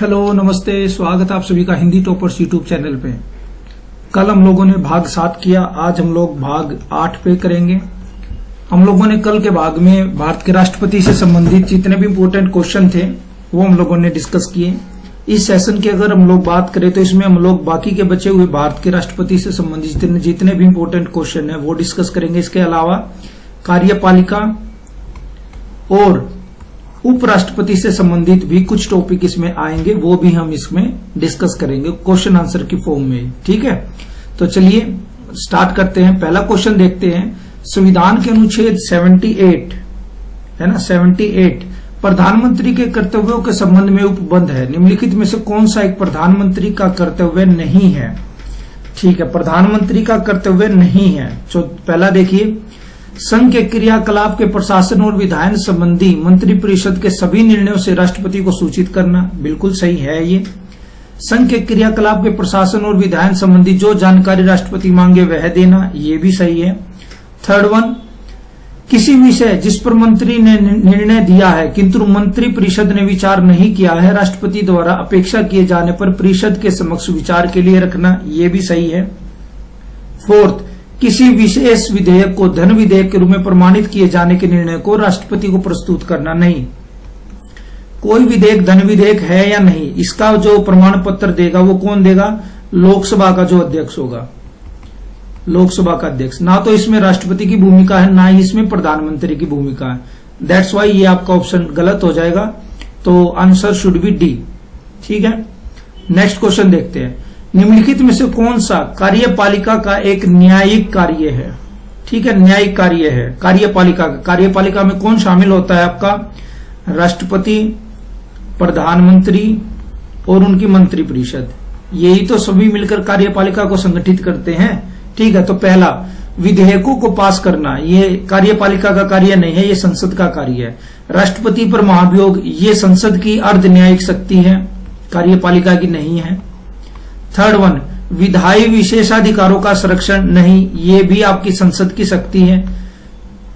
Hello, नमस्ते, स्वागत है आप सभी का हिंदी टॉपर्स यूट्यूब चैनल पे। कल हम लोगों ने भाग 7 किया, आज हम लोग भाग 8 पे करेंगे। हम लोगों ने कल के भाग में भारत के राष्ट्रपति से संबंधित जितने भी इम्पोर्टेंट क्वेश्चन थे वो हम लोगों ने डिस्कस किए। इस सेशन की अगर हम लोग बात करें तो इसमें हम लोग बाकी के बचे हुए भारत के राष्ट्रपति से संबंधित जितने भी इम्पोर्टेंट क्वेश्चन है वो डिस्कस करेंगे। इसके अलावा कार्यपालिका और उपराष्ट्रपति से संबंधित भी कुछ टॉपिक इसमें आएंगे, वो भी हम इसमें डिस्कस करेंगे क्वेश्चन आंसर की फॉर्म में। ठीक है, तो चलिए स्टार्ट करते हैं। पहला क्वेश्चन देखते हैं। संविधान के अनुच्छेद 78 है ना, 78 प्रधानमंत्री के कर्तव्यों के संबंध में उपबंध है। निम्नलिखित में से कौन सा एक प्रधानमंत्री का कर्तव्य नहीं है? ठीक है, प्रधानमंत्री का कर्तव्य नहीं है। तो पहला देखिए, संघ के क्रियाकलाप के प्रशासन और विधायन संबंधी मंत्रिपरिषद के सभी निर्णयों से राष्ट्रपति को सूचित करना। बिल्कुल सही है ये। संघ के क्रियाकलाप के प्रशासन और विधायन संबंधी जो जानकारी राष्ट्रपति मांगे वह देना, ये भी सही है। थर्ड वन, किसी विषय जिस पर मंत्री ने निर्णय दिया है किंतु मंत्रिपरिषद ने विचार नहीं किया है, राष्ट्रपति द्वारा अपेक्षा किए जाने पर परिषद के समक्ष विचार के लिए रखना, ये भी सही है। फोर्थ, किसी विशेष विधेयक को धन विधेयक के रूप में प्रमाणित किए जाने के निर्णय को राष्ट्रपति को प्रस्तुत करना नहीं। कोई विधेयक धन विधेयक है या नहीं, इसका जो प्रमाण पत्र देगा वो कौन देगा? लोकसभा का जो अध्यक्ष होगा, लोकसभा का अध्यक्ष। ना तो इसमें राष्ट्रपति की भूमिका है, ना ही इसमें प्रधानमंत्री की भूमिका है। दैट्स वाई ये आपका ऑप्शन गलत हो जाएगा। तो आंसर शुड बी डी। ठीक है, नेक्स्ट क्वेश्चन देखते हैं। निम्नलिखित में से कौन सा कार्यपालिका का एक न्यायिक कार्य है? ठीक है, न्यायिक कार्य है कार्यपालिका का। कार्यपालिका में कौन शामिल होता है आपका? राष्ट्रपति, प्रधानमंत्री और उनकी मंत्रिपरिषद। यही तो सभी मिलकर कार्यपालिका को संगठित करते हैं। ठीक है, तो पहला, विधेयकों को पास करना, ये कार्यपालिका का कार्य नहीं है, ये संसद का कार्य है। राष्ट्रपति पर महाभियोग, ये संसद की अर्ध न्यायिक शक्ति है, कार्यपालिका की नहीं है। थर्ड वन, विधायी विशेषाधिकारों का संरक्षण नहीं, ये भी आपकी संसद की शक्ति है।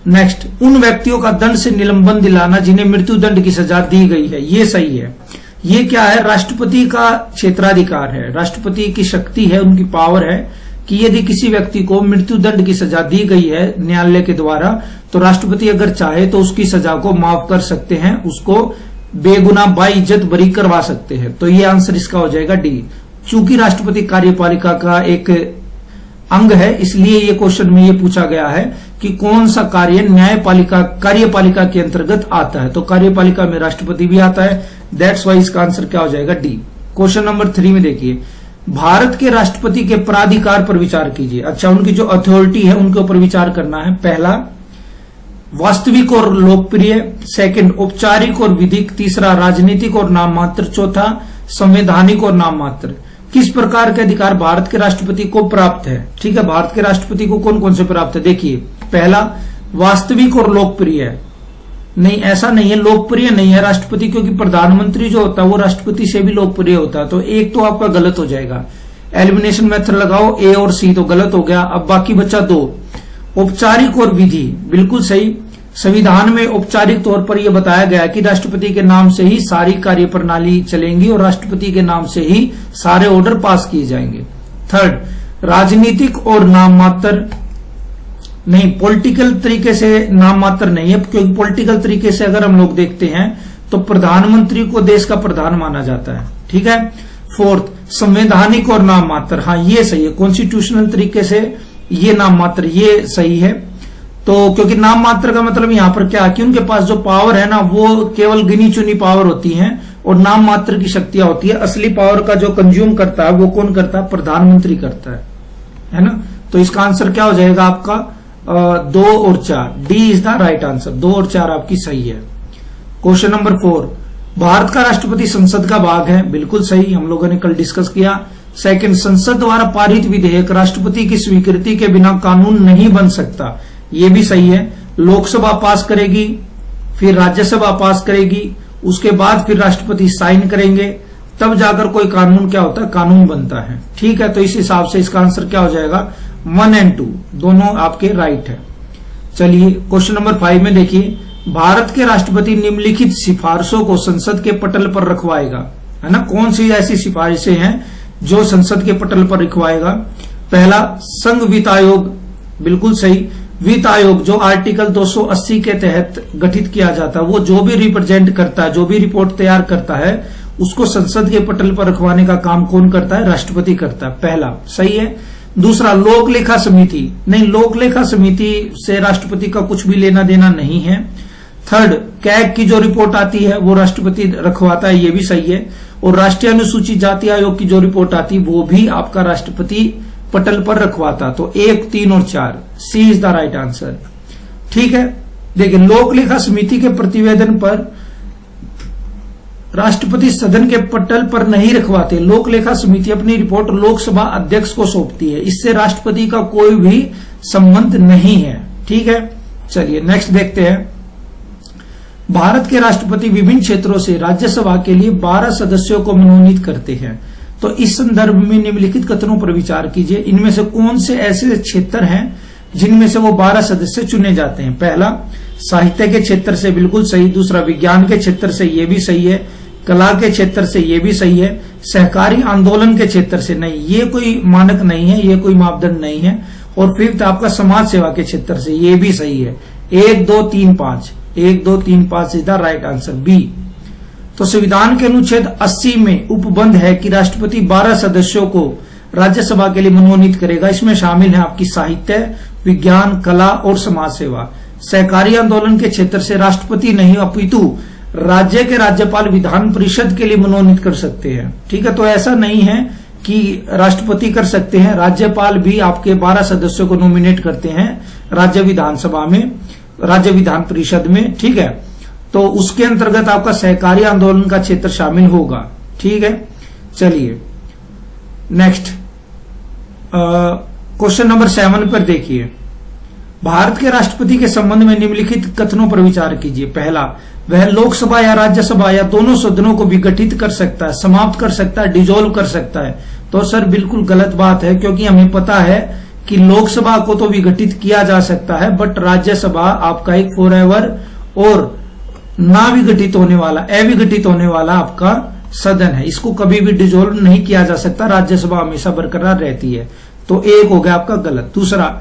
नेक्स्ट, उन व्यक्तियों का दंड से निलंबन दिलाना जिन्हें मृत्यु दंड की सजा दी गई है, ये सही है। ये क्या है? राष्ट्रपति का क्षेत्राधिकार है, राष्ट्रपति की शक्ति है, उनकी पावर है कि यदि किसी व्यक्ति को मृत्यु दंड की सजा दी गई है न्यायालय के द्वारा, तो राष्ट्रपति अगर चाहे तो उसकी सजा को माफ कर सकते हैं, उसको बेगुनाह बाइज्जत बरी करवा सकते हैं। तो ये आंसर इसका हो जाएगा डी। चूंकि राष्ट्रपति कार्यपालिका का एक अंग है, इसलिए ये क्वेश्चन में ये पूछा गया है कि कौन सा कार्य न्यायपालिका कार्यपालिका के अंतर्गत आता है। तो कार्यपालिका में राष्ट्रपति भी आता है। दैट्स वाई इसका आंसर क्या हो जाएगा? डी। क्वेश्चन नंबर 3 में देखिए, भारत के राष्ट्रपति के प्राधिकार पर विचार कीजिए। अच्छा, उनकी जो अथॉरिटी है उनके ऊपर विचार करना है। पहला, वास्तविक और लोकप्रिय। सेकंड, औपचारिक और विधिक। तीसरा, राजनीतिक और नाम मात्र। चौथा, संवैधानिक और नाम मात्र। किस प्रकार के अधिकार भारत के राष्ट्रपति को प्राप्त है? ठीक है, भारत के राष्ट्रपति को कौन कौन से प्राप्त है? देखिए, पहला, वास्तविक और लोकप्रिय। नहीं, ऐसा नहीं है, लोकप्रिय नहीं है राष्ट्रपति, क्योंकि प्रधानमंत्री जो होता है वो राष्ट्रपति से भी लोकप्रिय होता है। तो एक तो आपका गलत हो जाएगा। एलिमिनेशन मेथड लगाओ, ए और सी तो गलत हो गया। अब बाकी बचा 2, औपचारिक और विधि। बिल्कुल सही। संविधान में औपचारिक तौर पर यह बताया गया कि राष्ट्रपति के नाम से ही सारी कार्यप्रणाली चलेंगी और राष्ट्रपति के नाम से ही सारे ऑर्डर पास किए जाएंगे। थर्ड, राजनीतिक और नाम मात्र। नहीं, पॉलिटिकल तरीके से नाम मात्र नहीं है, क्योंकि पॉलिटिकल तरीके से अगर हम लोग देखते हैं तो प्रधानमंत्री को देश का प्रधान माना जाता है। ठीक है। फोर्थ, संवैधानिक और नाम मात्र। हाँ, ये सही है, कॉन्स्टिट्यूशनल तरीके से ये नाम मात्र, ये सही है। तो क्योंकि नाम मात्र का मतलब यहाँ पर क्या है कि उनके पास जो पावर है ना वो केवल गिनी चुनी पावर होती है और नाम मात्र की शक्तियां होती है। असली पावर का जो कंज्यूम करता है वो कौन करता है? प्रधानमंत्री करता है ना। तो इसका आंसर क्या हो जाएगा आपका? 2 और 4। D is the right answer. 2 और 4 आपकी सही है। क्वेश्चन नंबर 4, भारत का राष्ट्रपति संसद का भाग है। बिल्कुल सही, हम लोगों ने कल डिस्कस किया। सेकंड, संसद द्वारा पारित विधेयक राष्ट्रपति की स्वीकृति के बिना कानून नहीं बन सकता। ये भी सही है। लोकसभा पास करेगी, फिर राज्यसभा पास करेगी, उसके बाद फिर राष्ट्रपति साइन करेंगे, तब जाकर कोई कानून क्या होता है? कानून बनता है। ठीक है, तो इस हिसाब से इसका आंसर क्या हो जाएगा? 1 और 2 दोनों आपके राइट है। चलिए क्वेश्चन नंबर 5 में देखिए, भारत के राष्ट्रपति निम्नलिखित सिफारिशों को संसद के पटल पर रखवाएगा। है ना। कौन सी ऐसी सिफारिशें हैं जो संसद के पटल पर लिखवाएगा? पहला, संघ वित्त आयोग, बिल्कुल सही। वित्त आयोग जो आर्टिकल 280 के तहत गठित किया जाता है, वो जो भी रिप्रेजेंट करता है, जो भी रिपोर्ट तैयार करता है, उसको संसद के पटल पर रखवाने का काम कौन करता है? राष्ट्रपति करता है। पहला सही है। दूसरा, लोक लेखा समिति, नहीं, लोक लेखा समिति से राष्ट्रपति का कुछ भी लेना देना नहीं है। थर्ड, कैग की जो रिपोर्ट आती है वो राष्ट्रपति रखवाता है, ये भी सही है। और राष्ट्रीय अनुसूचित जाति आयोग की जो रिपोर्ट आती है वो भी आपका राष्ट्रपति पटल पर रखवाता। तो 1, 3 और 4, सी इज द राइट आंसर। ठीक है, देखिए, लोक लेखा समिति के प्रतिवेदन पर राष्ट्रपति सदन के पटल पर नहीं रखवाते। लोक लेखा समिति अपनी रिपोर्ट लोकसभा अध्यक्ष को सौंपती है, इससे राष्ट्रपति का कोई भी संबंध नहीं है। ठीक है, चलिए नेक्स्ट देखते हैं। भारत के राष्ट्रपति विभिन्न क्षेत्रों से राज्यसभा के लिए 12 सदस्यों को मनोनीत करते हैं। तो इस संदर्भ में निम्नलिखित कथनों पर विचार कीजिए। इनमें से कौन से ऐसे क्षेत्र हैं जिनमें से वो 12 सदस्य चुने जाते हैं? पहला, साहित्य के क्षेत्र से, बिल्कुल सही। दूसरा, विज्ञान के क्षेत्र से, ये भी सही है। कला के क्षेत्र से, ये भी सही है। सहकारी आंदोलन के क्षेत्र से, नहीं, ये कोई मानक नहीं है, ये कोई मापदंड नहीं है। और फिफ्थ आपका समाज सेवा के क्षेत्र से, ये भी सही है। 1, 2, 3, 5, 1, 2, 3, 5 is the right answer, B. तो संविधान के अनुच्छेद 80 में उपबंध है कि राष्ट्रपति 12 सदस्यों को राज्यसभा के लिए मनोनीत करेगा। इसमें शामिल है आपकी साहित्य, विज्ञान, कला और समाज सेवा। सहकारी आंदोलन के क्षेत्र से राष्ट्रपति नहीं अपितु राज्य के राज्यपाल विधान परिषद के लिए मनोनीत कर सकते हैं। ठीक है, तो ऐसा नहीं है कि राष्ट्रपति कर सकते हैं, राज्यपाल भी आपके 12 सदस्यों को नॉमिनेट करते हैं राज्य विधानसभा में, राज्य विधान परिषद में। ठीक है, तो उसके अंतर्गत आपका सहकारी आंदोलन का क्षेत्र शामिल होगा। ठीक है, चलिए नेक्स्ट क्वेश्चन नंबर 7 पर देखिए। भारत के राष्ट्रपति के संबंध में निम्नलिखित कथनों पर विचार कीजिए। पहला, वह लोकसभा या राज्यसभा या दोनों सदनों को विघटित कर सकता है, समाप्त कर सकता है, डिसॉल्व कर सकता है। तो सर बिल्कुल गलत बात है, क्योंकि हमें पता है कि लोकसभा को तो विघटित किया जा सकता है, बट राज्यसभा आपका एक फॉरएवर और ना विघटित होने वाला, अविघटित होने वाला आपका सदन है। इसको कभी भी डिसॉल्व नहीं किया जा सकता, राज्यसभा हमेशा बरकरार रहती है। तो एक हो गया आपका गलत। दूसरा,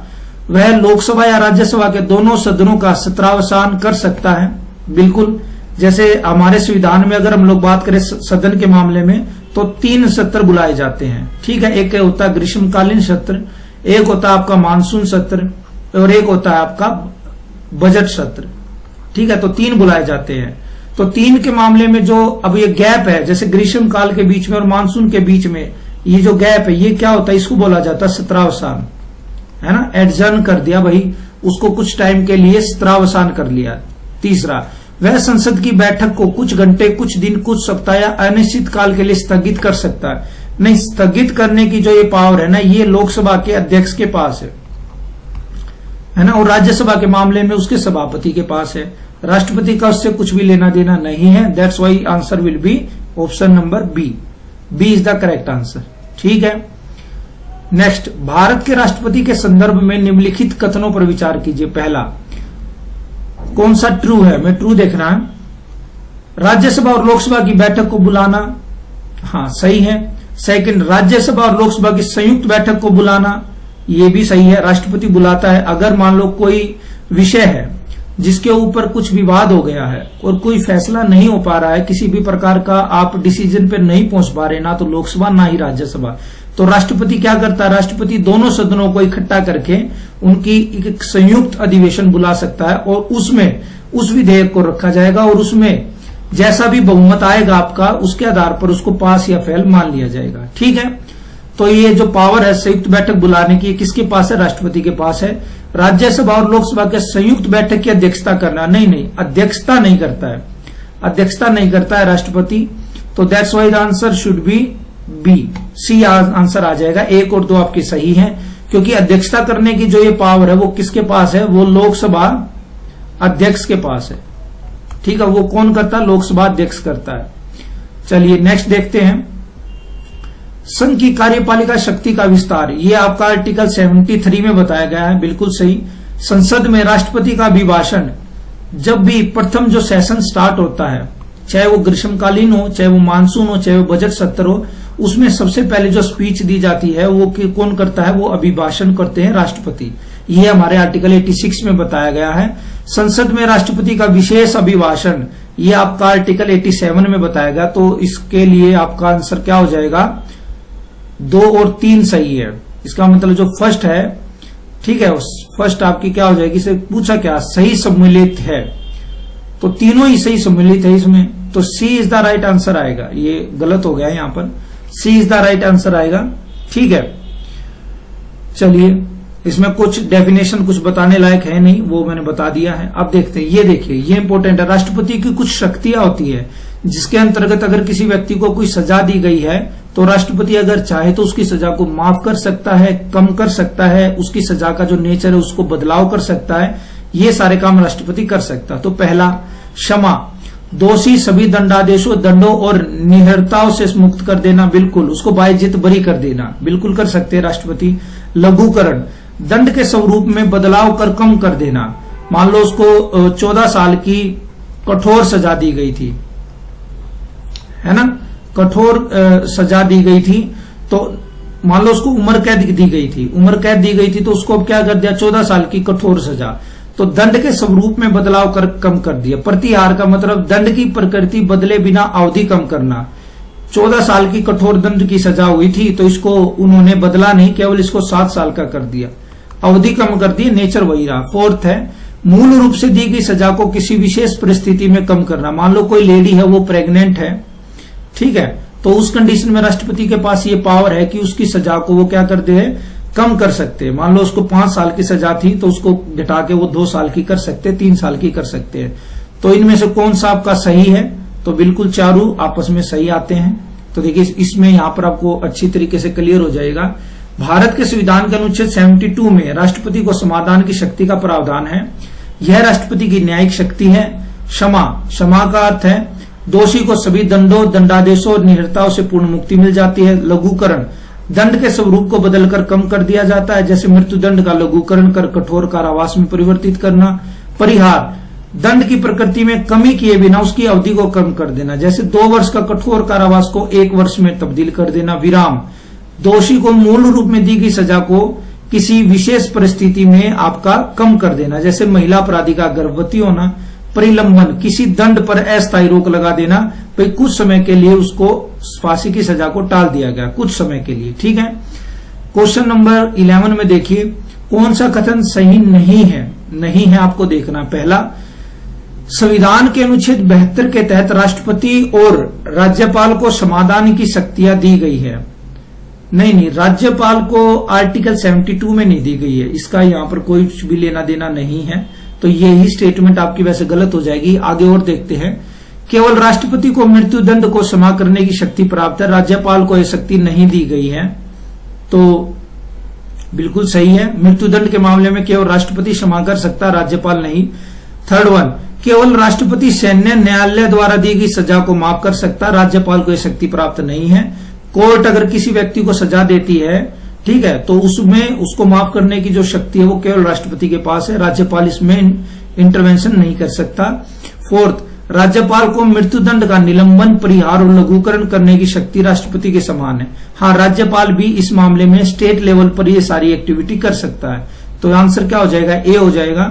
वह लोकसभा या राज्यसभा के दोनों सदनों का सत्रावसान कर सकता है, बिल्कुल। जैसे हमारे संविधान में अगर हम लोग बात करें सदन के मामले में, तो 3 सत्र बुलाए जाते हैं। ठीक है, एक होता है ग्रीष्मकालीन सत्र, एक होता है आपका मानसून सत्र, और एक होता है आपका बजट सत्र। ठीक है, तो 3 बुलाए जाते हैं। तो 3 के मामले में जो अब ये गैप है, जैसे ग्रीष्म काल के बीच में और मानसून के बीच में ये जो गैप है, ये क्या होता है? इसको बोला जाता है सत्रावसान, है ना। एडजर्न कर दिया भाई, उसको कुछ टाइम के लिए सत्रावसान कर लिया। तीसरा, वह संसद की बैठक को कुछ घंटे, कुछ दिन, कुछ सप्ताह या अनिश्चित काल के लिए स्थगित कर सकता है। नहीं, स्थगित करने की जो ये पावर है ना, ये लोकसभा के अध्यक्ष के पास है ना, और राज्यसभा के मामले में उसके सभापति के पास है। राष्ट्रपति का उससे कुछ भी लेना देना नहीं है। That's why answer will be option number B. B is the correct answer. ठीक है, नेक्स्ट, भारत के राष्ट्रपति के संदर्भ में निम्नलिखित कथनों पर विचार कीजिए। पहला, कौन सा ट्रू है? मैं ट्रू देखना है। राज्यसभा और लोकसभा की बैठक को बुलाना, हाँ सही है। सेकंड, राज्यसभा और लोकसभा की संयुक्त बैठक को बुलाना, ये भी सही है। राष्ट्रपति बुलाता है अगर मान लो कोई विषय है जिसके ऊपर कुछ विवाद हो गया है और कोई फैसला नहीं हो पा रहा है, किसी भी प्रकार का आप डिसीजन पे नहीं पहुंच पा रहे, ना तो लोकसभा ना ही राज्यसभा, तो राष्ट्रपति क्या करता है? राष्ट्रपति दोनों सदनों को इकट्ठा करके उनकी एक संयुक्त अधिवेशन बुला सकता है और उसमें उस विधेयक को रखा जाएगा और उसमें जैसा भी बहुमत आएगा आपका, उसके आधार पर उसको पास या फेल मान लिया जाएगा। ठीक है, तो ये जो पावर है संयुक्त बैठक बुलाने की, किसके पास है? राष्ट्रपति के पास है। राज्यसभा और लोकसभा के संयुक्त बैठक की अध्यक्षता करना, नहीं, अध्यक्षता नहीं करता है, अध्यक्षता नहीं करता है राष्ट्रपति। तो that's why the answer should be B, C answer आ जाएगा। 1 और 2 आपकी सही है, क्योंकि अध्यक्षता करने की जो ये पावर है वो किसके पास है? वो लोकसभा अध्यक्ष के पास है। ठीक है, वो कौन करता है? लोकसभा अध्यक्ष करता है। चलिए नेक्स्ट देखते हैं। संघ की कार्यपालिका शक्ति का विस्तार, ये आपका आर्टिकल 73 में बताया गया है, बिल्कुल सही। संसद में राष्ट्रपति का अभिभाषण जब भी प्रथम जो सेशन स्टार्ट होता है, चाहे वो ग्रीष्मकालीन हो, चाहे वो मानसून हो, चाहे वो बजट सत्र हो, उसमें सबसे पहले जो स्पीच दी जाती है वो कौन करता है? वो अभिभाषण करते हैं राष्ट्रपति। ये हमारे आर्टिकल 86 में बताया गया है। संसद में राष्ट्रपति का विशेष अभिभाषण, ये आपका आर्टिकल 87 में बताया गया। तो इसके लिए आपका आंसर क्या हो जाएगा? 2 और 3 सही है। इसका मतलब जो फर्स्ट है, ठीक है, फर्स्ट आपकी क्या हो जाएगी? इसे पूछा क्या? सही सम्मिलित है, तो तीनों ही सही सम्मिलित है इसमें, तो सी इज द राइट आंसर आएगा। ये गलत हो गया है, यहां पर सी इज द राइट आंसर आएगा। ठीक है, चलिए, इसमें कुछ डेफिनेशन कुछ बताने लायक है नहीं, वो मैंने बता दिया है। अब देखते हैं, ये देखिए, ये इंपॉर्टेंट है। राष्ट्रपति की कुछ शक्तियां होती है जिसके अंतर्गत अगर किसी व्यक्ति को कोई सजा दी गई है तो राष्ट्रपति अगर चाहे तो उसकी सजा को माफ कर सकता है, कम कर सकता है, उसकी सजा का जो नेचर है उसको बदलाव कर सकता है। ये सारे काम राष्ट्रपति कर सकता है। तो पहला, क्षमा, दोषी सभी दंडादेशों, दंडों और निहरताओं से मुक्त कर देना, बिल्कुल, उसको बायजित बरी कर देना, बिल्कुल कर सकते हैं राष्ट्रपति। लघुकरण, दंड के स्वरूप में बदलाव कर कम कर देना। मान लो उसको 14 साल की कठोर सजा दी गई थी, है ना, कठोर सजा दी गई थी, तो मान लो उसको उम्र कैद दी गई थी, उम्र कैद दी गई थी, तो उसको क्या कर दिया? 14 साल की कठोर सजा। तो दंड के स्वरूप में बदलाव कर कम कर दिया। प्रतिहार का मतलब दंड की प्रकृति बदले बिना अवधि कम करना। 14 साल की कठोर दंड की सजा हुई थी तो इसको उन्होंने बदला नहीं, केवल इसको 7 साल का कर दिया, अवधि कम कर दी, नेचर वही रहा। फोर्थ है, मूल रूप से दी गई सजा को किसी विशेष परिस्थिति में कम करना। मान लो कोई लेडी है, वो प्रेग्नेंट है, ठीक है, तो उस कंडीशन में राष्ट्रपति के पास ये पावर है कि उसकी सजा को वो क्या करते हैं? कम कर सकते हैं। मान लो उसको 5 साल की सजा थी तो उसको घटा के वो 2 साल की कर सकते हैं, 3 साल की कर सकते हैं। तो इनमें से कौन सा आपका सही है? तो बिल्कुल चारों आपस में सही आते हैं। तो देखिए, इसमें यहां पर आपको अच्छी तरीके से क्लियर हो जाएगा। भारत के संविधान के अनुच्छेद 72 में राष्ट्रपति को समाधान की शक्ति का प्रावधान है। यह राष्ट्रपति की न्यायिक शक्ति है। क्षमा, क्षमा का अर्थ है दोषी को सभी दंडों, दंडादेशों और निहरताओं से पूर्ण मुक्ति मिल जाती है। लघुकरण, दंड के स्वरूप को बदलकर कम कर दिया जाता है, जैसे मृत्यु दंड का लघुकरण कर कठोर कारावास में परिवर्तित करना। परिहार, दंड की प्रकृति में कमी किए बिना उसकी अवधि को कम कर देना, जैसे 2 वर्ष का कठोर कारावास को 1 वर्ष में तब्दील कर देना। विराम, दोषी को मूल रूप में दी गई सजा को किसी विशेष परिस्थिति में आपका कम कर देना, जैसे महिला अपराधी का गर्भवती होना। परिलंबन, किसी दंड पर अस्थायी रोक लगा देना, भाई कुछ समय के लिए उसको फांसी की सजा को टाल दिया गया, कुछ समय के लिए। ठीक है, क्वेश्चन नंबर 11 में देखिए, कौन सा कथन सही नहीं है? नहीं है आपको देखना। पहला, संविधान के अनुच्छेद 72 के तहत राष्ट्रपति और राज्यपाल को समाधान की शक्तियां दी गई है। नहीं, राज्यपाल को आर्टिकल 72 में नहीं दी गई है, इसका यहाँ पर कोई भी लेना देना नहीं है। तो यही स्टेटमेंट आपकी वैसे गलत हो जाएगी। आगे और देखते हैं, केवल राष्ट्रपति को मृत्यु दंड को क्षमा करने की शक्ति प्राप्त है, राज्यपाल को यह शक्ति नहीं दी गई है। तो बिल्कुल सही है, मृत्यु दंड के मामले में केवल राष्ट्रपति क्षमा कर सकता, राज्यपाल नहीं। थर्ड वन, केवल राष्ट्रपति सैन्य न्यायालय द्वारा दी गई सजा को माफ कर सकता, राज्यपाल को यह शक्ति प्राप्त नहीं है। कोर्ट अगर किसी व्यक्ति को सजा देती है, ठीक है, तो उसमें उसको माफ करने की जो शक्ति है वो केवल राष्ट्रपति के पास है, राज्यपाल इसमें इंटरवेंशन नहीं कर सकता। फोर्थ, राज्यपाल को मृत्युदंड का निलंबन, परिहार और लघुकरण करने की शक्ति राष्ट्रपति के समान है। हाँ, राज्यपाल भी इस मामले में स्टेट लेवल पर ये सारी एक्टिविटी कर सकता है। तो आंसर क्या हो जाएगा? ए हो जाएगा,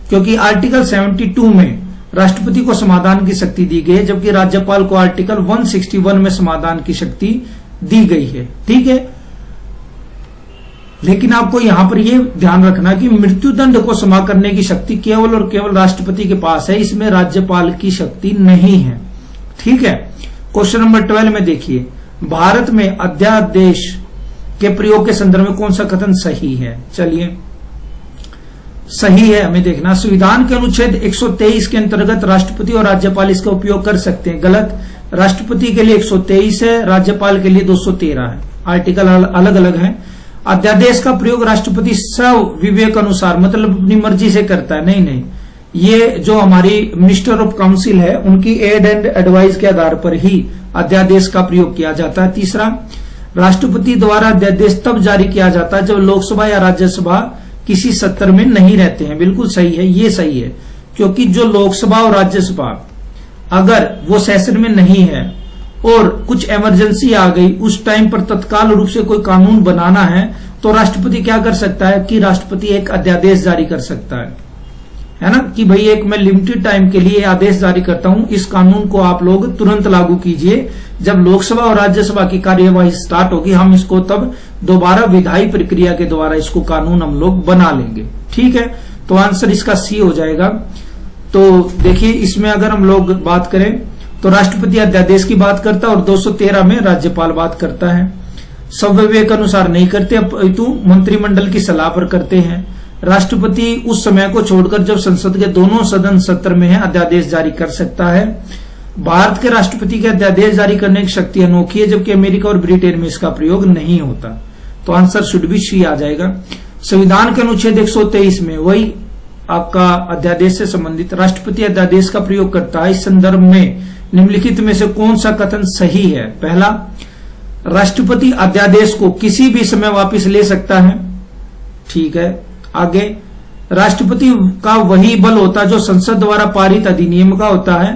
क्योंकि आर्टिकल 72 में राष्ट्रपति को समाधान की शक्ति दी गई है, जबकि राज्यपाल को आर्टिकल 161 में समाधान की शक्ति दी गई है। ठीक है, लेकिन आपको यहां पर यह ध्यान रखना कि मृत्युदंड को क्षमा करने की शक्ति केवल और केवल राष्ट्रपति के पास है, इसमें राज्यपाल की शक्ति नहीं है। ठीक है, क्वेश्चन नंबर 12 में देखिए, भारत में अध्यादेश के प्रयोग के संदर्भ में कौन सा कथन सही है? चलिए, सही है हमें देखना। संविधान के अनुच्छेद 123 के अंतर्गत राष्ट्रपति और राज्यपाल इसका उपयोग कर सकते हैं। गलत, राष्ट्रपति के लिए 123 है, राज्यपाल के लिए 213 है, आर्टिकल अलग अलग है। अध्यादेश का प्रयोग राष्ट्रपति स्व विवेक अनुसार, मतलब अपनी मर्जी से करता है, नहीं, ये जो हमारी मिनिस्टर ऑफ काउंसिल है उनकी एड एंड एडवाइस के आधार पर ही अध्यादेश का प्रयोग किया जाता है। तीसरा, राष्ट्रपति द्वारा अध्यादेश तब जारी किया जाता है जब लोकसभा या राज्यसभा किसी सत्र में नहीं रहते हैं। बिल्कुल सही है, ये सही है, क्योंकि जो लोकसभा और राज्यसभा अगर वो सेशन में नहीं है और कुछ इमरजेंसी आ गई, उस टाइम पर तत्काल रूप से कोई कानून बनाना है, तो राष्ट्रपति क्या कर सकता है कि राष्ट्रपति एक अध्यादेश जारी कर सकता है ना, कि भाई एक मैं लिमिटेड टाइम के लिए आदेश जारी करता हूं, इस कानून को आप लोग तुरंत लागू कीजिए। जब लोकसभा और राज्यसभा की कार्यवाही स्टार्ट होगी, हम इसको तब दोबारा विधायी प्रक्रिया के द्वारा इसको कानून हम लोग बना लेंगे। ठीक है, तो आंसर इसका सी हो जाएगा। तो देखिए, इसमें अगर हम लोग बात करें तो राष्ट्रपति अध्यादेश की बात करता है और 213 में राज्यपाल बात करता है। स्वविवेक के अनुसार नहीं करते, अपितु मंत्रिमंडल की सलाह पर करते हैं। राष्ट्रपति उस समय को छोड़कर जब संसद के दोनों सदन सत्र में है, अध्यादेश जारी कर सकता है। भारत के राष्ट्रपति के अध्यादेश जारी करने की शक्ति अनोखी है, जबकि अमेरिका और ब्रिटेन में इसका प्रयोग नहीं होता। तो आंसर शुड बी सी आ जाएगा। संविधान के अनुच्छेद 123 में वही आपका अध्यादेश से संबंधित राष्ट्रपति अध्यादेश का प्रयोग करता है। इस संदर्भ में निम्नलिखित में से कौन सा कथन सही है? पहला, राष्ट्रपति अध्यादेश को किसी भी समय वापस ले सकता है। ठीक है, आगे, राष्ट्रपति का वही बल होता है जो संसद द्वारा पारित अधिनियम का होता है।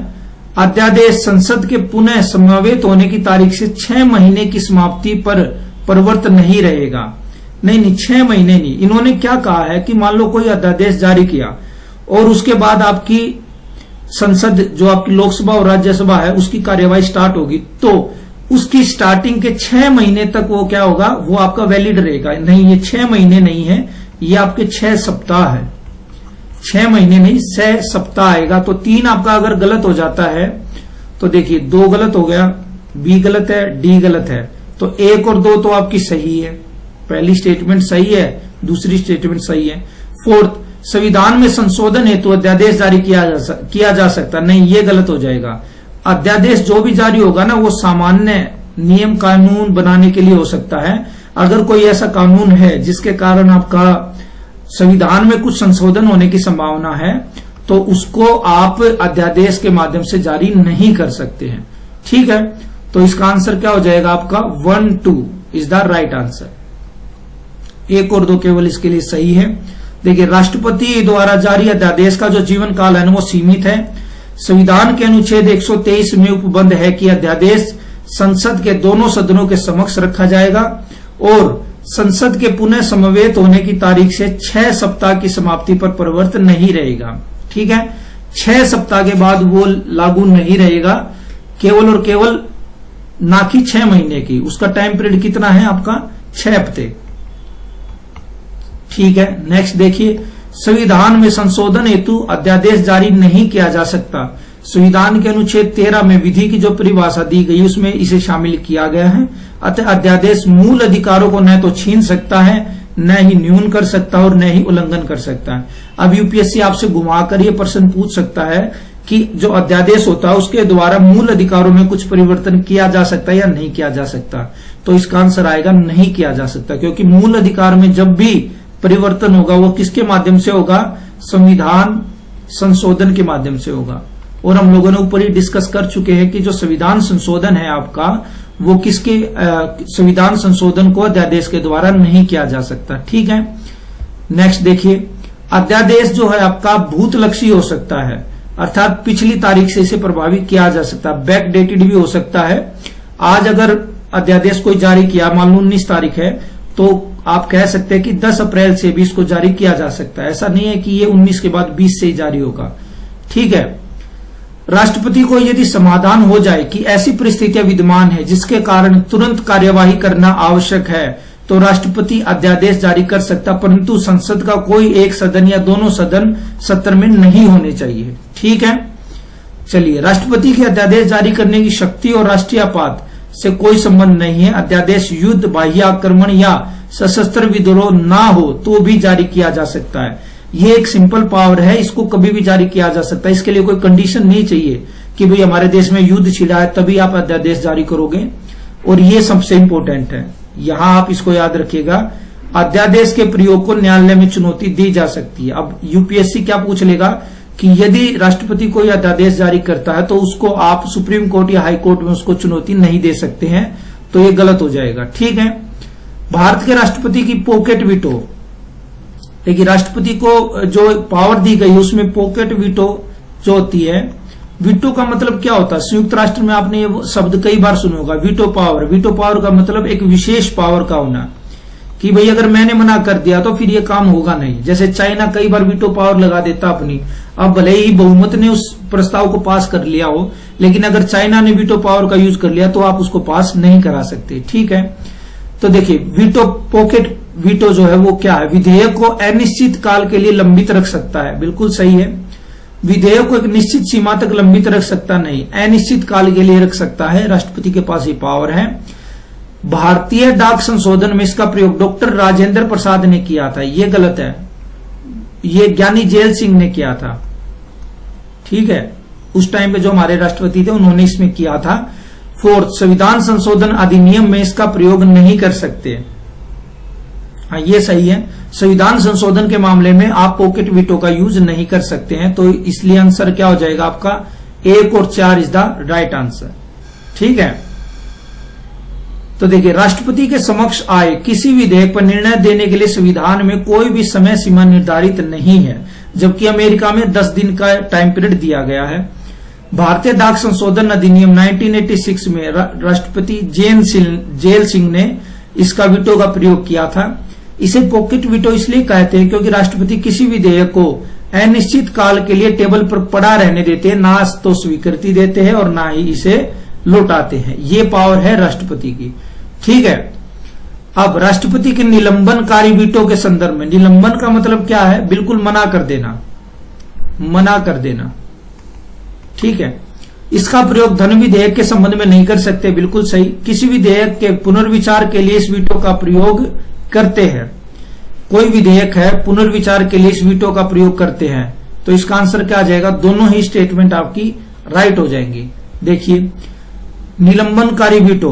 अध्यादेश संसद के पुनः समावेत होने की तारीख से 6 महीने की समाप्ति पर प्रवर्त नहीं रहेगा। नहीं, 6 महीने नहीं। इन्होंने क्या कहा है कि मान लो कोई अध्यादेश जारी किया और उसके बाद आपकी संसद, जो आपकी लोकसभा और राज्यसभा है, उसकी कार्यवाही स्टार्ट होगी, तो उसकी स्टार्टिंग के 6 महीने तक वो क्या होगा, वो आपका वैलिड रहेगा। नहीं, ये 6 महीने नहीं है, ये आपके 6 सप्ताह है। 6 महीने नहीं, 6 सप्ताह आएगा। तो 3 आपका अगर गलत हो जाता है तो देखिए 2 गलत हो गया, बी गलत है, डी गलत है, तो 1 और 2 तो आपकी सही है। पहली स्टेटमेंट सही है, दूसरी स्टेटमेंट सही है। फोर्थ, संविधान में संशोधन हेतु अध्यादेश जारी किया जा सकता, नहीं, ये गलत हो जाएगा। अध्यादेश जो भी जारी होगा ना, वो सामान्य नियम कानून बनाने के लिए हो सकता है। अगर कोई ऐसा कानून है जिसके कारण आपका संविधान में कुछ संशोधन होने की संभावना है, तो उसको आप अध्यादेश के माध्यम से जारी नहीं कर सकते हैं। ठीक है, तो इसका आंसर क्या हो जाएगा आपका 1, 2 इज द राइट आंसर। 1 और 2 केवल इसके लिए सही है। देखिए, राष्ट्रपति द्वारा जारी अध्यादेश का जो जीवन काल है वो सीमित है। संविधान के अनुच्छेद 123 में उपबंध है कि अध्यादेश संसद के दोनों सदनों के समक्ष रखा जाएगा और संसद के पुनः समवेत होने की तारीख से 6 सप्ताह की समाप्ति पर प्रवर्त नहीं रहेगा। ठीक है, 6 सप्ताह के बाद वो लागू नहीं रहेगा, केवल और केवल ना कि 6 महीने की। उसका टाइम पीरियड कितना है आपका? 6 हफ्ते। ठीक है, नेक्स्ट देखिए, संविधान में संशोधन हेतु अध्यादेश जारी नहीं किया जा सकता। संविधान के अनुच्छेद 13 में विधि की जो परिभाषा दी गई उसमें इसे शामिल किया गया है। अतः अध्यादेश मूल अधिकारों को न तो छीन सकता है, न ही न्यून कर सकता और न ही उल्लंघन कर सकता है। अब यूपीएससी आपसे घुमाकर ये प्रश्न पूछ सकता है कि जो अध्यादेश होता है उसके द्वारा मूल अधिकारों में कुछ परिवर्तन किया जा सकता है या नहीं किया जा सकता। तो इसका आंसर आएगा नहीं किया जा सकता, क्योंकि मूल अधिकार में जब भी परिवर्तन होगा वो किसके माध्यम से होगा? संविधान संशोधन के माध्यम से होगा। और हम लोगों ने ऊपर ही डिस्कस कर चुके हैं कि जो संविधान संशोधन है आपका, वो किसके संविधान संशोधन को अध्यादेश के द्वारा नहीं किया जा सकता। ठीक है, नेक्स्ट देखिए, अध्यादेश जो है आपका भूतलक्षी हो सकता है, अर्थात पिछली तारीख से इसे प्रभावित किया जा सकता है, बैक डेटेड भी हो सकता है। आज अगर अध्यादेश कोई जारी किया, मान लो 19 तारीख है, तो आप कह सकते हैं कि 10 अप्रैल से भी इसको जारी किया जा सकता है। ऐसा नहीं है कि ये 19 के बाद 20 से ही जारी होगा। ठीक है, राष्ट्रपति को यदि समाधान हो जाए कि ऐसी परिस्थितियां विद्यमान है जिसके कारण तुरंत कार्यवाही करना आवश्यक है, तो राष्ट्रपति अध्यादेश जारी कर सकता, परंतु संसद का कोई एक सदन या दोनों सदन सत्र में नहीं होने चाहिए। ठीक है, चलिए, राष्ट्रपति के अध्यादेश जारी करने की शक्ति और राष्ट्रीय आपात से कोई संबंध नहीं है। अध्यादेश युद्ध, बाह्य आक्रमण या सशस्त्र विद्रोह ना हो तो भी जारी किया जा सकता है। ये एक सिंपल पावर है, इसको कभी भी जारी किया जा सकता है। इसके लिए कोई कंडीशन नहीं चाहिए कि भाई हमारे देश में युद्ध छिड़ा है तभी आप अध्यादेश जारी करोगे। और ये सबसे इंपॉर्टेंट है, यहां आप इसको याद रखिएगा, अध्यादेश के प्रयोग को न्यायालय में चुनौती दी जा सकती है। अब यूपीएससी क्या पूछ लेगा कि यदि राष्ट्रपति कोई अध्यादेश जारी करता है तो उसको आप सुप्रीम कोर्ट या हाई कोर्ट में उसको चुनौती नहीं दे सकते हैं, तो ये गलत हो जाएगा। ठीक है, भारत के राष्ट्रपति की पॉकेट वीटो, देखिए राष्ट्रपति को जो पावर दी गई उसमें पॉकेट वीटो जो होती है वीटो का मतलब क्या होता है? संयुक्त राष्ट्र में आपने ये शब्द कई बार सुना होगा, वीटो पावर। वीटो पावर का मतलब एक विशेष पावर का होना, कि भाई अगर मैंने मना कर दिया तो फिर ये काम होगा नहीं। जैसे चाइना कई बार वीटो पावर लगा देता अपनी, अब भले ही बहुमत ने उस प्रस्ताव को पास कर लिया हो, लेकिन अगर चाइना ने वीटो पावर का यूज कर लिया तो आप उसको पास नहीं करा सकते। ठीक है, तो देखिए वीटो, पॉकेट वीटो जो है वो क्या है? विधेयक को अनिश्चित काल के लिए लंबित रख सकता है। बिल्कुल सही है, विधेयक को एक निश्चित सीमा तक लंबित रख सकता नहीं, अनिश्चित काल के लिए रख सकता है। राष्ट्रपति के पास ये पावर है। भारतीय डाक संशोधन में इसका प्रयोग डॉक्टर राजेंद्र प्रसाद ने किया था, ये गलत है, ये ज्ञानी जेल सिंह ने किया था। ठीक है, उस टाइम पे जो हमारे राष्ट्रपति थे उन्होंने इसमें किया था। फोर्थ, संविधान संशोधन अधिनियम में इसका प्रयोग नहीं कर सकते। हाँ, ये सही है, संविधान संशोधन के मामले में आप पॉकेट वीटो का यूज नहीं कर सकते हैं। तो इसलिए आंसर क्या हो जाएगा आपका? 1 और 4 इज द राइट आंसर। ठीक है, तो देखिए, राष्ट्रपति के समक्ष आए किसी विधेयक पर निर्णय देने के लिए संविधान में कोई भी समय सीमा निर्धारित नहीं है, जबकि अमेरिका में 10 दिन का टाइम पीरियड दिया गया है। भारतीय डाक संशोधन अधिनियम 1986 में राष्ट्रपति जेल सिंह ने इसका वीटो का प्रयोग किया था। इसे पॉकेट वीटो इसलिए कहते हैं क्योंकि राष्ट्रपति किसी विधेयक को अनिश्चित काल के लिए टेबल पर पड़ा रहने देते हैं, ना तो स्वीकृति देते हैं और ना ही इसे लौटाते हैं। ये पावर है राष्ट्रपति की। ठीक है, अब राष्ट्रपति के निलंबनकारी वीटो के संदर्भ में, निलंबन का मतलब क्या है? बिल्कुल मना कर देना, मना कर देना। ठीक है, इसका प्रयोग धन विधेयक के संबंध में नहीं कर सकते। बिल्कुल सही, किसी विधेयक के पुनर्विचार के लिए इस वीटो का प्रयोग करते हैं। कोई विधेयक है, पुनर्विचार के लिए इस वीटो का प्रयोग करते हैं, तो इसका आंसर क्या आ जाएगा? दोनों ही स्टेटमेंट आपकी राइट हो जाएंगी। देखिए, निलंबनकारी वीटो,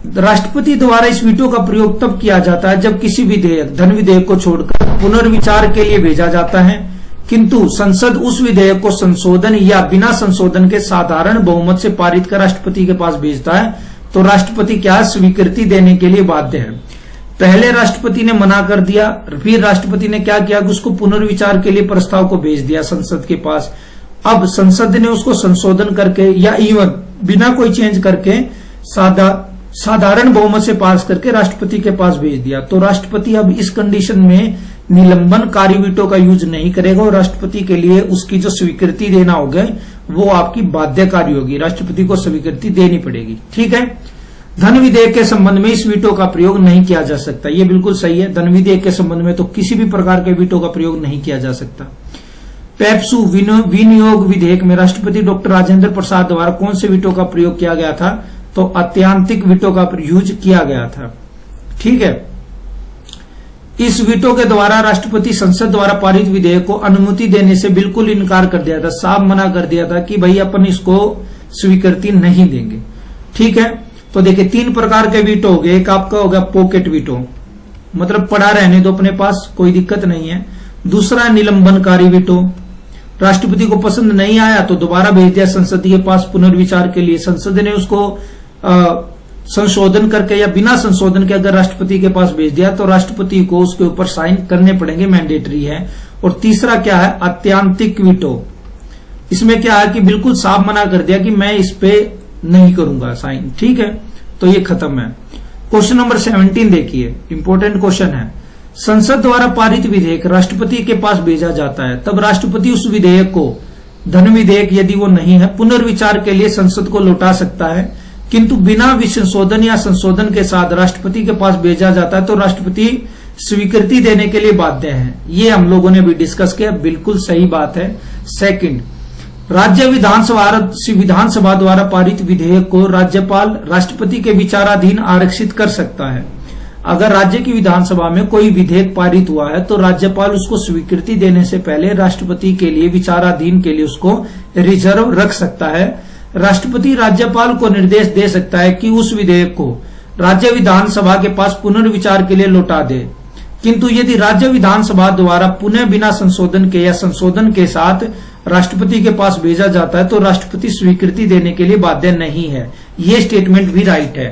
राष्ट्रपति द्वारा इस वीटो का प्रयोग तब किया जाता है जब किसी विधेयक, धन विधेयक को छोड़कर पुनर्विचार के लिए भेजा जाता है, किंतु संसद उस विधेयक को संशोधन या बिना संशोधन के साधारण बहुमत से पारित कर राष्ट्रपति के पास भेजता है, तो राष्ट्रपति क्या स्वीकृति देने के लिए बाध्य है। पहले राष्ट्रपति ने मना कर दिया, फिर राष्ट्रपति ने क्या किया कि उसको पुनर्विचार के लिए प्रस्ताव को भेज दिया संसद के पास। अब संसद ने उसको संशोधन करके या इवन बिना कोई चेंज करके साधारण बहुमत से पास करके राष्ट्रपति के पास भेज दिया, तो राष्ट्रपति अब इस कंडीशन में निलंबनकारी वीटो का यूज नहीं करेगा और राष्ट्रपति के लिए उसकी जो स्वीकृति देना होगा वो आपकी बाध्यकारी होगी, राष्ट्रपति को स्वीकृति देनी पड़ेगी। ठीक है, धन विधेयक के संबंध में इस वीटो का प्रयोग नहीं किया जा सकता, ये बिल्कुल सही है। धन विधेयक के संबंध में तो किसी भी प्रकार के वीटो का प्रयोग नहीं किया जा सकता। पेप्सू विनियोग विधेयक में राष्ट्रपति डॉक्टर राजेंद्र प्रसाद द्वारा कौन से वीटो का प्रयोग किया गया था? तो अत्यंतिक वीटो का यूज किया गया था। ठीक है, इस वीटो के द्वारा राष्ट्रपति संसद द्वारा पारित विधेयक को अनुमति देने से बिल्कुल इनकार कर दिया था, साफ मना कर दिया था कि भाई अपन इसको स्वीकृति नहीं देंगे। ठीक है, तो देखिए 3 प्रकार के वीटो हो गए। एक आपका होगा पॉकेट वीटो, मतलब पड़ा रहने दो अपने पास, कोई दिक्कत नहीं है। दूसरा निलंबनकारी वीटो, राष्ट्रपति को पसंद नहीं आया तो दोबारा भेज दिया संसद के पास पुनर्विचार के लिए, संसद ने उसको संशोधन करके या बिना संशोधन के अगर राष्ट्रपति के पास भेज दिया तो राष्ट्रपति को उसके ऊपर साइन करने पड़ेंगे, मैंडेटरी है। और तीसरा क्या है? अत्यंतिक वीटो, इसमें क्या है कि बिल्कुल साफ मना कर दिया कि मैं इस पे नहीं करूंगा साइन। ठीक है, तो ये खत्म है। क्वेश्चन नंबर 17 देखिए, इंपॉर्टेंट क्वेश्चन है। संसद द्वारा पारित विधेयक राष्ट्रपति के पास भेजा जाता है, तब राष्ट्रपति उस विधेयक को, धन विधेयक यदि वो नहीं है, पुनर्विचार के लिए संसद को लौटा सकता है, किंतु बिना विसंशोधन या संशोधन के साथ राष्ट्रपति के पास भेजा जाता है तो राष्ट्रपति स्वीकृति देने के लिए बाध्य है। ये हम लोगों ने भी डिस्कस किया, बिल्कुल सही बात है। सेकंड, राज्य विधानसभा द्वारा पारित विधेयक को राज्यपाल राष्ट्रपति के विचाराधीन आरक्षित कर सकता है। अगर राज्य की विधानसभा में कोई विधेयक पारित हुआ है तो राज्यपाल उसको स्वीकृति देने से पहले राष्ट्रपति के लिए विचाराधीन के लिए उसको रिजर्व रख सकता है। राष्ट्रपति राज्यपाल को निर्देश दे सकता है कि उस विधेयक को राज्य विधानसभा के पास पुनर्विचार के लिए लौटा दे, किंतु यदि राज्य विधानसभा द्वारा पुनः बिना संशोधन के या संशोधन के साथ राष्ट्रपति के पास भेजा जाता है तो राष्ट्रपति स्वीकृति देने के लिए बाध्य नहीं है। ये स्टेटमेंट भी राइट है।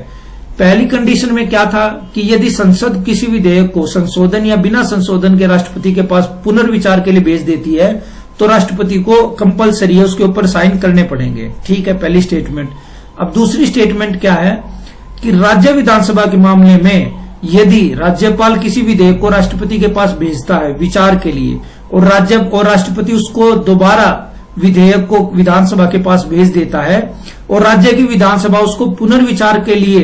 पहली कंडीशन में क्या था कि यदि संसद किसी विधेयक को संशोधन या बिना संशोधन के राष्ट्रपति के पास पुनर्विचार के लिए भेज देती है तो राष्ट्रपति को कंपलसरी है, उसके ऊपर साइन करने पड़ेंगे। ठीक है, पहली स्टेटमेंट। अब दूसरी स्टेटमेंट क्या है कि राज्य विधानसभा के मामले में यदि राज्यपाल किसी विधेयक को राष्ट्रपति के पास भेजता है विचार के लिए और राष्ट्रपति उसको दोबारा विधेयक को विधानसभा के पास भेज देता है और राज्य की विधानसभा उसको पुनर्विचार के लिए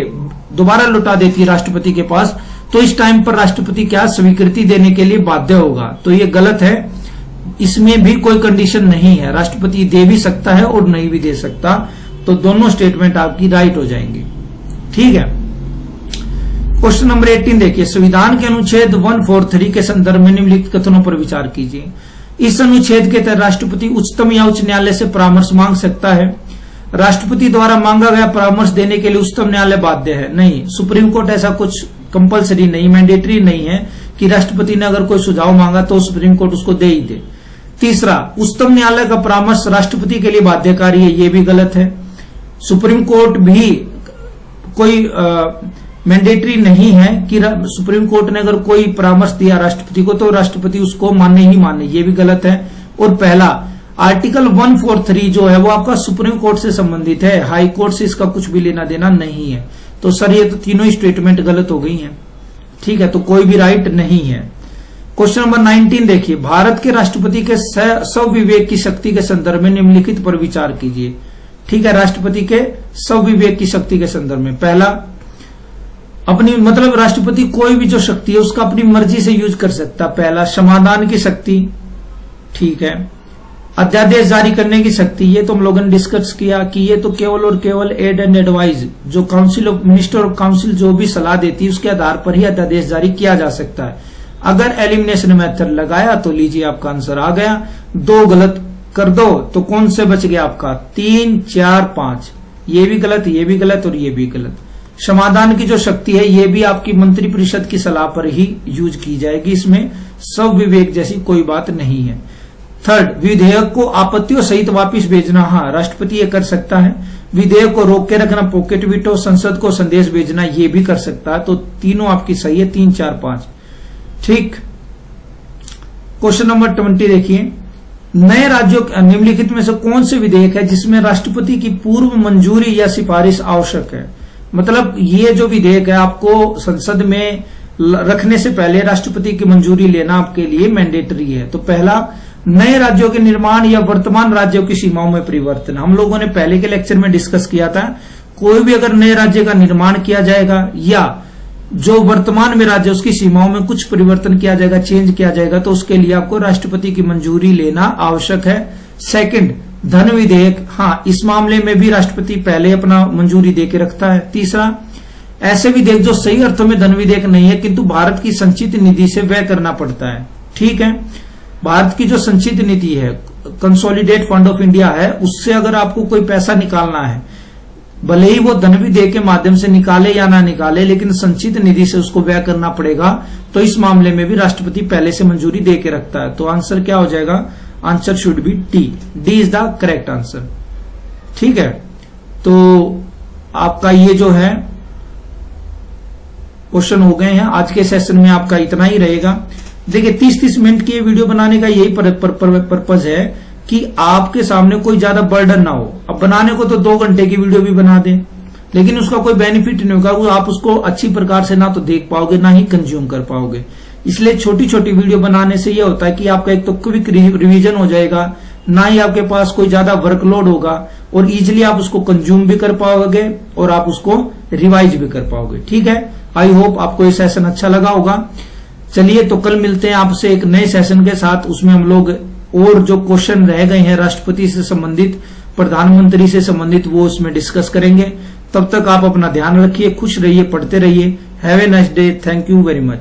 दोबारा लौटा देती है राष्ट्रपति के पास, तो इस टाइम पर राष्ट्रपति क्या स्वीकृति देने के लिए बाध्य होगा। तो ये गलत है, इसमें भी कोई कंडीशन नहीं है, राष्ट्रपति दे भी सकता है और नहीं भी दे सकता। तो दोनों स्टेटमेंट आपकी राइट हो जाएंगी। ठीक है, क्वेश्चन नंबर 18 देखिए, संविधान के अनुच्छेद 143 के संदर्भ में निम्नलिखित कथनों पर विचार कीजिए। इस अनुच्छेद के तहत राष्ट्रपति उच्चतम या उच्च न्यायालय से परामर्श मांग सकता है। राष्ट्रपति द्वारा मांगा गया परामर्श देने के लिए उच्चतम न्यायालय बाध्य है। नहीं, सुप्रीम कोर्ट ऐसा कुछ कंपलसरी नहीं, मैंडेटरी नहीं है कि राष्ट्रपति ने अगर कोई सुझाव मांगा तो सुप्रीम कोर्ट उसको दे ही दे। तीसरा, उच्चतम न्यायालय का परामर्श राष्ट्रपति के लिए बाध्यकारी है, ये भी गलत है। सुप्रीम कोर्ट भी कोई मैंडेटरी नहीं है कि सुप्रीम कोर्ट ने अगर कोई परामर्श दिया राष्ट्रपति को तो राष्ट्रपति उसको माने ही माने, ये भी गलत है। और पहला, आर्टिकल 143 जो है वो आपका सुप्रीम कोर्ट से संबंधित है, हाई कोर्ट से इसका कुछ भी लेना देना नहीं है। तो सर ये तो तीनों ही स्टेटमेंट गलत हो गई हैं। ठीक है, तो कोई भी राइट नहीं है। क्वेश्चन नंबर 19 देखिए, भारत के राष्ट्रपति के स्वविवेक की शक्ति के संदर्भ में निम्नलिखित पर विचार कीजिए। ठीक है, राष्ट्रपति के स्वविवेक की शक्ति के संदर्भ में पहला, अपनी मतलब राष्ट्रपति कोई भी जो शक्ति है उसका अपनी मर्जी से यूज कर सकता। पहला, समाधान की शक्ति। ठीक है, अध्यादेश जारी करने की शक्ति, ये तो हम लोगों ने डिस्कस किया कि ये तो केवल और केवल एड एंड एडवाइज, जो council of minister of council जो भी सलाह देती है उसके आधार पर ही अध्यादेश जारी किया जा सकता है। अगर एलिमिनेशन मेथड लगाया तो लीजिए आपका आंसर आ गया। 2 गलत कर दो तो कौन से बच गया आपका? 3, 4, 5। ये भी गलत, ये भी गलत और ये भी गलत। समाधान की जो शक्ति है ये भी आपकी मंत्रिपरिषद की सलाह पर ही यूज की जाएगी, इसमें स्वविवेक जैसी कोई बात नहीं है। थर्ड, विधेयक को आपत्तियों सहित वापस भेजना, हाँ राष्ट्रपति ये कर सकता है। विधेयक को रोक के रखना, पॉकेट वीटो, संसद को संदेश भेजना, ये भी कर सकता है। तो तीनों आपकी सही है, 3, 4, 5। ठीक, क्वेश्चन नंबर 20 देखिए, नए राज्यों निम्नलिखित में से कौन से विधेयक है जिसमें राष्ट्रपति की पूर्व मंजूरी या सिफारिश आवश्यक है? मतलब ये जो विधेयक है आपको संसद में रखने से पहले राष्ट्रपति की मंजूरी लेना आपके लिए मैंडेटरी है। तो पहला, नए राज्यों के निर्माण या वर्तमान राज्यों की सीमाओं में परिवर्तन। हम लोगों ने पहले के लेक्चर में डिस्कस किया था, कोई भी अगर नए राज्य का निर्माण किया जाएगा या जो वर्तमान में राज्य उसकी सीमाओं में कुछ परिवर्तन किया जाएगा, चेंज किया जाएगा, तो उसके लिए आपको राष्ट्रपति की मंजूरी लेना आवश्यक है। सेकंड, धन विधेयक, हाँ इस मामले में भी राष्ट्रपति पहले अपना मंजूरी देके रखता है। तीसरा, ऐसे विधेयक जो सही अर्थों में धन विधेयक नहीं है किंतु भारत की संचित निधि से व्यय करना पड़ता है। ठीक है, भारत की जो संचित नीति है, कंसोलिडेट फंड ऑफ इंडिया है, उससे अगर आपको कोई पैसा निकालना है, भले ही वो धन विधेयक के माध्यम से निकाले या ना निकाले, लेकिन संचित निधि से उसको व्यय करना पड़ेगा। तो इस मामले में भी राष्ट्रपति पहले से मंजूरी दे के रखता है। तो आंसर क्या हो जाएगा? Answer should B D. D is the correct answer. ठीक है, तो आपका ये जो है क्वेश्चन हो गए हैं। आज के सेशन में आपका इतना ही रहेगा। देखिए 30-30 मिनट की ये वीडियो बनाने का यही पर्पज है कि आपके सामने कोई ज्यादा बर्डन ना हो। अब बनाने को तो 2 घंटे की वीडियो भी बना दें, लेकिन उसका कोई बेनिफिट नहीं होगा। आप उसको अच्छी प्रकार से ना तो देख पाओगे ना ही कंज्यूम कर पाओगे। इसलिए छोटी छोटी वीडियो बनाने से यह होता है कि आपका एक तो क्विक रिवीजन हो जाएगा, ना ही आपके पास कोई ज्यादा वर्कलोड होगा और इजिली आप उसको कंज्यूम भी कर पाओगे और आप उसको रिवाइज भी कर पाओगे। ठीक है, आई होप आपको ये सेशन अच्छा लगा होगा। चलिए तो कल मिलते हैं आपसे एक नए सेशन के साथ। उसमें हम लोग और जो क्वेश्चन रह गए हैं राष्ट्रपति से संबंधित, प्रधानमंत्री से संबंधित, वो उसमें डिस्कस करेंगे। तब तक आप अपना ध्यान रखिए, खुश रहिए, पढ़ते रहिए। Have a nice day. Thank you very much.